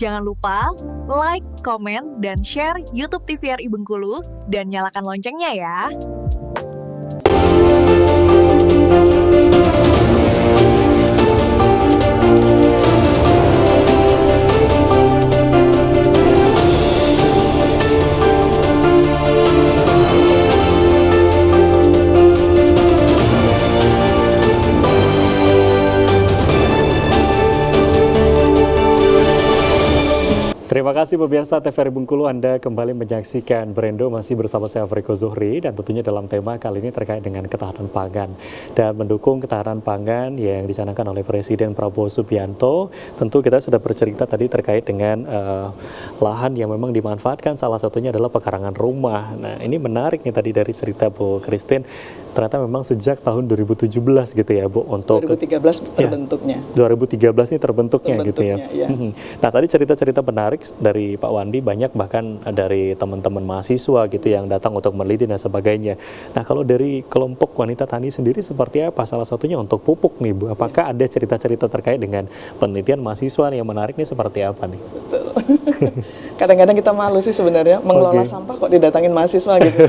Jangan lupa like, komen, dan share YouTube TVRI Bengkulu dan nyalakan loncengnya ya. Terima kasih pemirsa TVRI Bengkulu, Anda kembali menyaksikan Brendo masih bersama saya Afriko Zuhri, dan tentunya dalam tema kali ini terkait dengan ketahanan pangan. Dan mendukung ketahanan pangan yang dicanangkan oleh Presiden Prabowo Subianto, tentu kita sudah bercerita tadi terkait dengan lahan yang memang dimanfaatkan, salah satunya adalah pekarangan rumah. Nah, ini menarik nih tadi dari cerita Bu Christine, ternyata memang sejak tahun 2017 gitu ya Bu, untuk 2013 terbentuknya. 2013 ini terbentuknya gitu ya. Ya. Nah, tadi cerita-cerita menarik dari Pak Wandi, banyak bahkan dari teman-teman mahasiswa gitu yang datang untuk meneliti dan sebagainya. Nah, kalau dari kelompok wanita tani sendiri seperti apa? Salah satunya untuk pupuk nih Bu, apakah ada cerita-cerita terkait dengan penelitian mahasiswa yang menarik nih seperti apa nih? Betul. Kadang-kadang kita malu sih sebenarnya mengelola sampah kok didatangin mahasiswa gitu.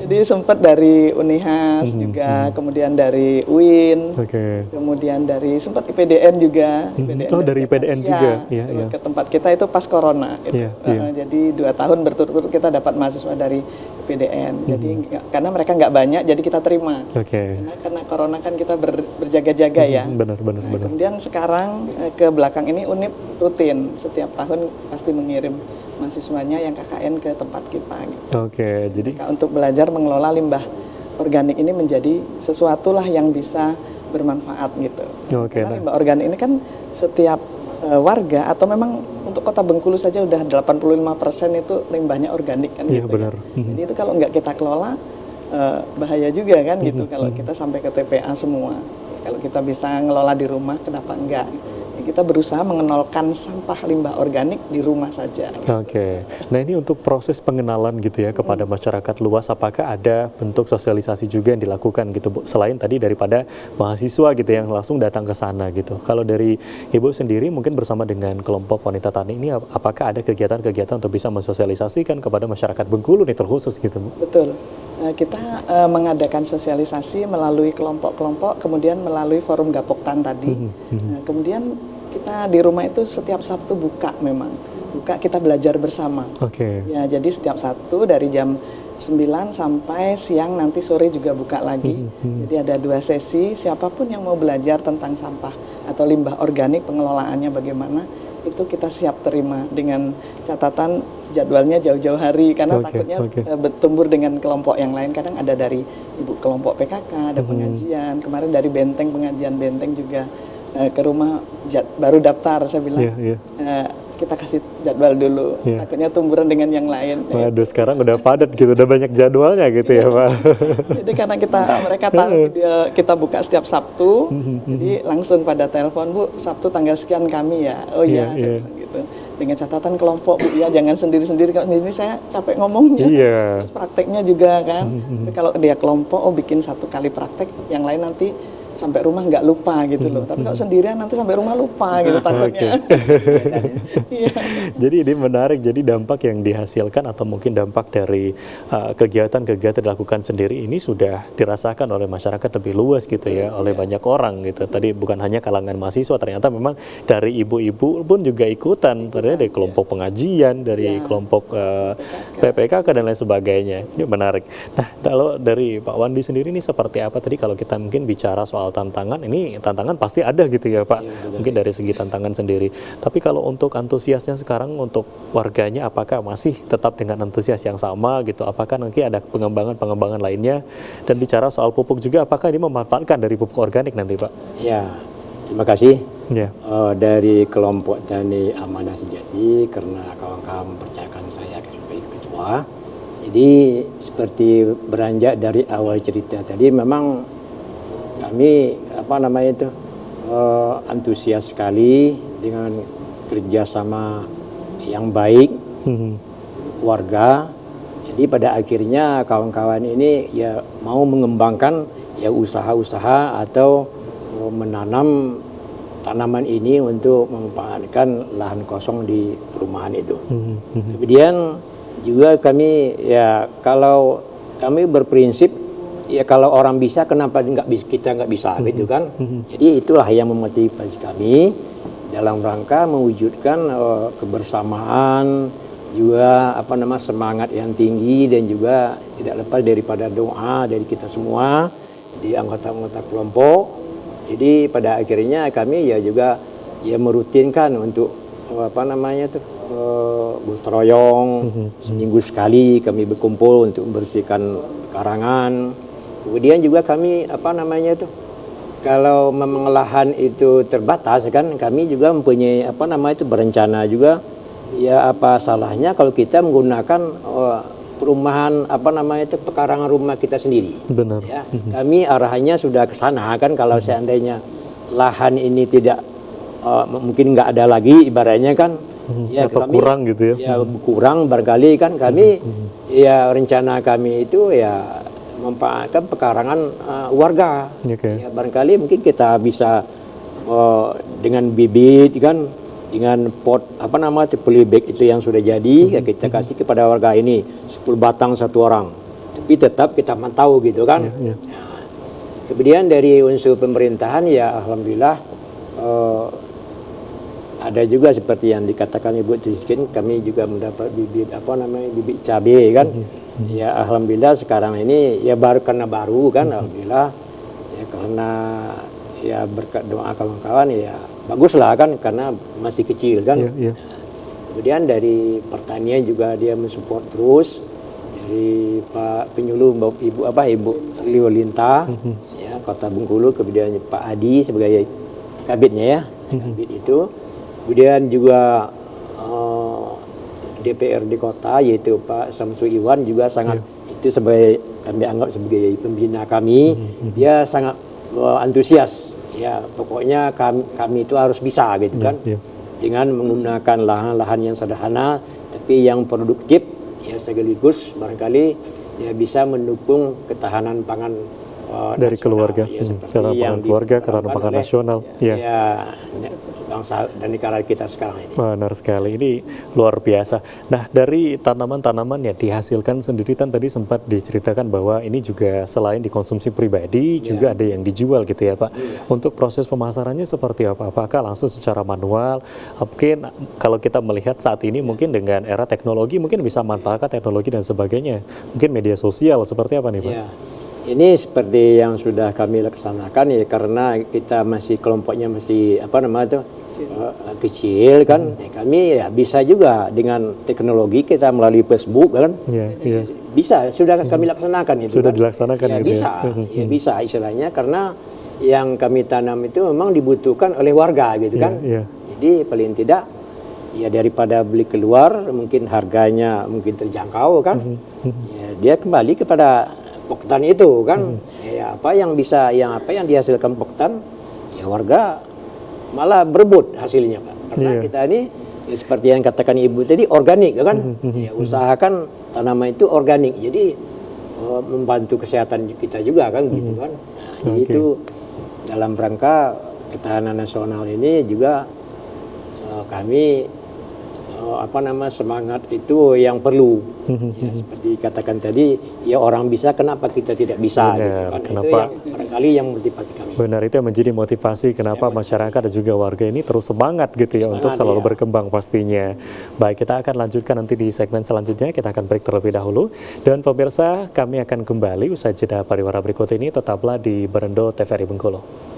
Jadi sempat dari Unihas juga, kemudian dari UIN, kemudian dari sempat IPDN juga. Dari IPDN juga. Ya. Ke tempat kita itu pas corona. Jadi 2 tahun berturut-turut kita dapat mahasiswa dari IPDN. Jadi karena mereka nggak banyak, jadi kita terima. Karena corona kan kita berjaga-jaga ya. Benar. Kemudian sekarang ke belakang ini UNIP rutin setiap tahun pasti mengirim mahasiswanya yang KKN ke tempat kita. Gitu. Jadi untuk belajar mengelola limbah organik ini menjadi sesuatu lah yang bisa bermanfaat gitu. Karena limbah organik ini kan setiap warga atau memang untuk Kota Bengkulu saja udah 85% itu limbahnya organik kan gitu. Benar. Jadi itu kalau nggak kita kelola bahaya juga kan gitu kalau kita sampai ke TPA semua. Kalau kita bisa ngelola di rumah, kenapa enggak? Kita berusaha mengenalkan sampah limbah organik di rumah saja. Nah, ini untuk proses pengenalan gitu ya kepada masyarakat luas, apakah ada bentuk sosialisasi juga yang dilakukan gitu Bu? Selain tadi daripada mahasiswa gitu yang langsung datang ke sana gitu. Kalau dari Ibu sendiri mungkin bersama dengan kelompok wanita tani ini, apakah ada kegiatan-kegiatan untuk bisa mensosialisasikan kepada masyarakat Bengkulu nih terkhusus gitu Bu? Betul. Kita mengadakan sosialisasi melalui kelompok-kelompok, kemudian melalui forum Gapoktan tadi. Kemudian kita di rumah itu setiap Sabtu buka kita belajar bersama. Ya, jadi setiap Sabtu dari jam 9 sampai siang, nanti sore juga buka lagi. Jadi ada 2 sesi, siapapun yang mau belajar tentang sampah atau limbah organik, pengelolaannya bagaimana, itu kita siap terima dengan catatan jadwalnya jauh-jauh hari karena takutnya bertumbur dengan kelompok yang lain. Kadang ada dari ibu kelompok PKK, ada pengajian, kemarin dari Benteng, pengajian Benteng juga ke rumah baru daftar, saya bilang kita kasih jadwal dulu, takutnya tumburan dengan yang lain. Waduh, sekarang udah padat gitu, udah banyak jadwalnya gitu ya Pak. Jadi karena mereka tahu kita buka setiap Sabtu, jadi langsung pada telepon, Bu, Sabtu tanggal sekian kami ya. Oh iya, saya bilang gitu. Dengan catatan kelompok, Bu, ya jangan sendiri-sendiri, kalau sendiri saya capek ngomongnya. Terus prakteknya juga kan. Kalau dia kelompok, bikin 1 kali praktek, yang lain nanti sampai rumah nggak lupa gitu loh. Tapi kalau sendirian nanti sampai rumah lupa gitu takutnya. Jadi ini menarik, jadi dampak yang dihasilkan atau mungkin dampak dari kegiatan-kegiatan dilakukan sendiri ini sudah dirasakan oleh masyarakat lebih luas gitu ya, oleh banyak orang gitu. Tadi bukan hanya kalangan mahasiswa, ternyata memang dari ibu-ibu pun juga ikutan, ternyata dari kelompok pengajian, dari kelompok PPKK dan lain sebagainya. Ini menarik. Nah, kalau dari Pak Wandi sendiri ini seperti apa tadi kalau kita mungkin bicara soal tantangan, ini tantangan pasti ada gitu ya Pak, mungkin dari segi tantangan sendiri. Tapi kalau untuk antusiasnya sekarang untuk warganya, apakah masih tetap dengan antusias yang sama gitu? Apakah nanti ada pengembangan lainnya? Dan bicara soal pupuk juga, apakah ini memanfaatkan dari pupuk organik nanti Pak? Ya, terima kasih. Dari kelompok Tani Amanah Sejati, karena kawan-kawan mempercayakan saya sebagai ketua. Jadi seperti beranjak dari awal cerita tadi, memang kami antusias sekali dengan kerjasama yang baik warga. Jadi pada akhirnya kawan-kawan ini ya mau mengembangkan ya usaha-usaha atau menanam tanaman ini untuk memanfaatkan lahan kosong di perumahan itu. Kemudian juga kami ya kalau kami berprinsip ya kalau orang bisa kenapa kita nggak bisa gitu kan. Jadi itulah yang memotivasi kami dalam rangka mewujudkan kebersamaan, juga semangat yang tinggi, dan juga tidak lepas daripada doa dari kita semua di anggota-anggota kelompok. Jadi pada akhirnya kami ya juga ya merutinkan untuk gotong royong seminggu sekali kami berkumpul untuk membersihkan karangan. Kemudian juga kami kalau memang lahan itu terbatas kan, kami juga mempunyai berencana juga ya apa salahnya kalau kita menggunakan perumahan pekarangan rumah kita sendiri. Benar. Ya, kami arahannya sudah ke sana kan, kalau seandainya lahan ini tidak mungkin nggak ada lagi ibaratnya kan, ya atau kami, kurang gitu ya. Ya kurang barangkali kan kami ya rencana kami itu ya memanfaatkan pekarangan warga. Okay. Ya, barangkali mungkin kita bisa dengan bibit kan, dengan pot polybag itu yang sudah jadi, ya kita kasih kepada warga ini 10 batang satu orang, tapi tetap kita mantau gitu kan. Nah, kemudian dari unsur pemerintahan ya alhamdulillah ada juga seperti yang dikatakan Ibu Triskin, kami juga mendapat bibit bibit cabai kan. Ya alhamdulillah sekarang ini ya karena baru kan, alhamdulillah ya karena ya berkat doa kawan-kawan ya baguslah kan, karena masih kecil kan. Kemudian dari pertanian juga dia mensupport terus, dari Pak Penyuluh Ibu Liolinta ya Kota Bengkulu, kemudian Pak Adi sebagai kabitnya ya, kabit itu. Kemudian juga DPRD kota yaitu Pak Samsu Iwan juga sangat itu sebagai kami anggap sebagai pembina kami, dia sangat antusias. Ya pokoknya kami itu harus bisa gitu kan, dengan menggunakan lahan-lahan yang sederhana tapi yang produktif ya, sekaligus barangkali ya bisa mendukung ketahanan pangan dari nasional, keluarga, ya, ketahanan pangan keluarga, ketahanan pangan nasional. Ya bangsa dan negara kita sekarang ini. Benar sekali, ini luar biasa. Nah, dari tanaman-tanaman yang dihasilkan sendiri kan tadi sempat diceritakan bahwa ini juga selain dikonsumsi pribadi, juga ada yang dijual gitu ya Pak. Untuk proses pemasarannya seperti apa? Apakah langsung secara manual? Mungkin kalau kita melihat saat ini mungkin dengan era teknologi mungkin bisa manfaatkan teknologi dan sebagainya. Mungkin media sosial seperti apa nih Pak? Ya. Ini seperti yang sudah kami laksanakan ya, karena kita masih kelompoknya masih kecil kan. Kami ya bisa juga dengan teknologi kita melalui Facebook kan. Bisa, sudah kami laksanakan itu. Sudah kan. dilaksanakan ya, gitu bisa. Ya bisa istilahnya, karena yang kami tanam itu memang dibutuhkan oleh warga gitu kan. Jadi paling tidak ya daripada beli keluar mungkin harganya mungkin terjangkau kan. Ya, dia kembali kepada poktan itu kan. Ya apa yang dihasilkan poktan ya warga malah berebut hasilnya Pak. Karena kita ini ya, seperti yang katakan Ibu tadi organik kan. Ya usahakan tanaman itu organik. Jadi membantu kesehatan kita juga kan gitu kan. Nah, jadi itu dalam rangka ketahanan nasional ini juga kami semangat itu yang perlu. Ya, seperti katakan tadi, ya orang bisa, kenapa kita tidak bisa? Benar, gitu kan. kenapa? Itu yang barangkali yang motivasi kami. Benar, itu yang menjadi motivasi kenapa masyarakat dan juga warga ini terus semangat gitu ya, untuk selalu berkembang pastinya. Baik, kita akan lanjutkan nanti di segmen selanjutnya, kita akan break terlebih dahulu. Dan pemirsa, kami akan kembali usai jeda pariwara berikut ini, tetaplah di Berendo TVRI Bengkulu.